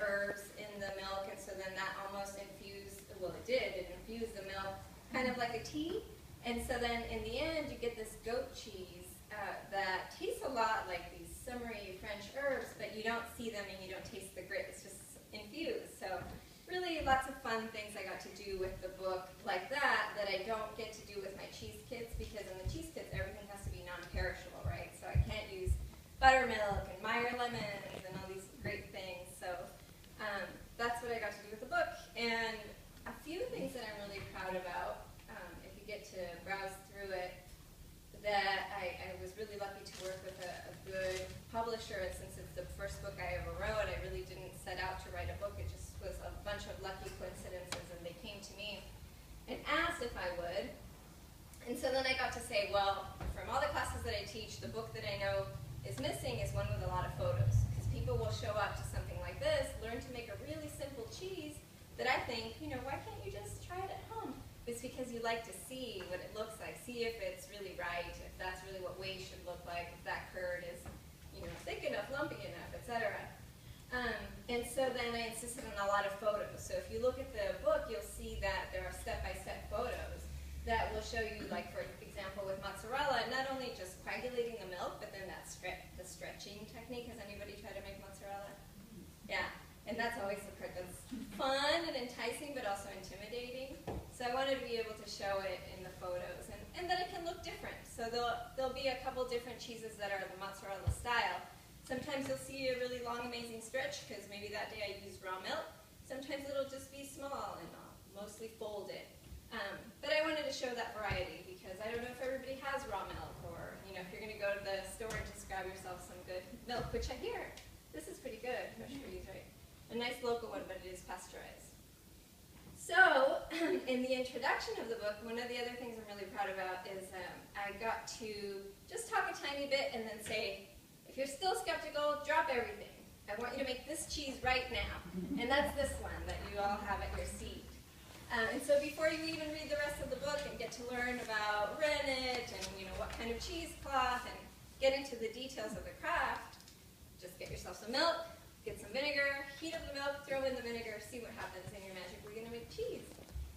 herbs in the milk, and so then that almost infused, well it did, it infused the milk kind of like a tea. And so then in the end you get this goat cheese that tastes a lot like these summery French herbs, but you don't see them and you don't taste the grit, it's just infused. So really lots of fun things I got to do with the book like that I don't get to do with my cheese kits, because in the cheese kits everything has to be non-perishable, right? So I can't use buttermilk and Meyer lemons and all these great things. So that's what I got to do with the book. And a few things that I'm really proud about, if you get to browse through it, that I was really lucky to work with a good publisher, and since it's the first book I ever wrote, I really didn't set out to write a book. It just was a bunch of lucky coincidences, and they came to me and asked if I would. And so then I got to say, well, from all the classes that I teach, the book that I know is missing is one with a lot of photos, because people will show up to something like this, learn to make a really simple cheese that I think, why can't you just try it at home? It's because you like to see what it looks like, see if it's really right, if that's really what whey should look like, if that curd is, thick enough, lumpy enough, etc. And so then I insisted on a lot of photos. So if you look at the book, you'll see that there are step-by-step photos that will show you, like for example with mozzarella, not only just coagulating the milk, but then the stretching technique. Has anybody tried to make mozzarella? Yeah. And that's always the part that's fun and enticing, but also intimidating. So I wanted to be able to show it in the photos, and that it can look different. So there'll be a couple different cheeses that are the mozzarella style. Sometimes you'll see a really long, amazing stretch, because maybe that day I used raw milk. Sometimes it'll just be small and mostly folded. But I wanted to show that variety, because I don't know if everybody has raw milk, or if you're going to go to the store and just grab yourself some good milk, which I hear. This is pretty good. No sugar, right? A nice local one, but it is pasteurized. So, in the introduction of the book, one of the other things I'm really proud about is I got to just talk a tiny bit and then say, if you're still skeptical, drop everything. I want you to make this cheese right now. And that's this one that you all have at your seat. And so before you even read the rest of the book and get to learn about rennet and what kind of cheesecloth and get into the details of the craft, just get yourself some milk, get some vinegar, heat up the milk, throw in the vinegar, see what happens, and you're magically going to make cheese.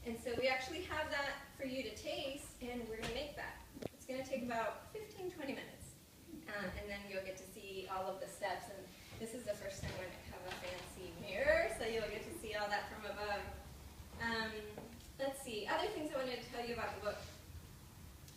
And so we actually have that for you to taste, and we're going to make that. It's going to take about 15-20 minutes. And then you'll get to see all of the steps. And this is the first time we're going to have a fancy mirror, so you'll get to see all that from above. Let's see, other things I wanted to tell you about the book.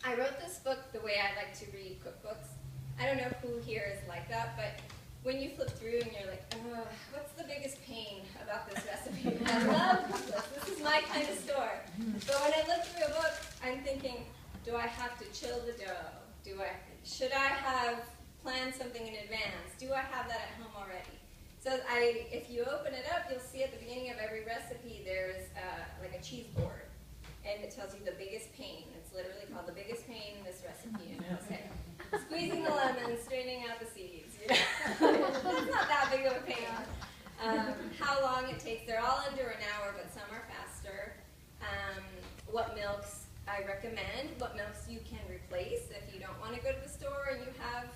I wrote this book the way I like to read cookbooks. I don't know who here is like that, but when you flip through and you're like, oh, what's the biggest pain about this recipe? I love cookbooks. This is my kind of store. But when I look through a book, I'm thinking, do I have to chill the dough? Should I have planned something in advance? Do I have that at home already? So if you open it up, you'll see at the beginning of every recipe there's like a cheese board. And it tells you the biggest pain. It's literally called the biggest pain in this recipe. And it'll say, squeezing the lemon, straining out the seeds. It's not that big of a pain. How long it takes. They're all under an hour, but some are faster. What milks I recommend, what milks you can replace if you don't want to go to the store and you have,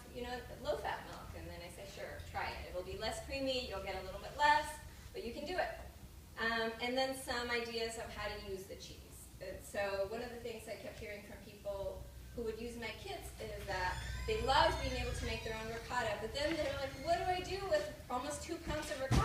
low-fat milk. And then I say, sure, try it. It will be less creamy, you'll get a little bit less, but you can do it. And then some ideas of how to use the cheese. So one of the things I kept hearing from people who would use my kits is they loved being able to make their own ricotta, but then they're like, what do I do with almost 2 pounds of ricotta?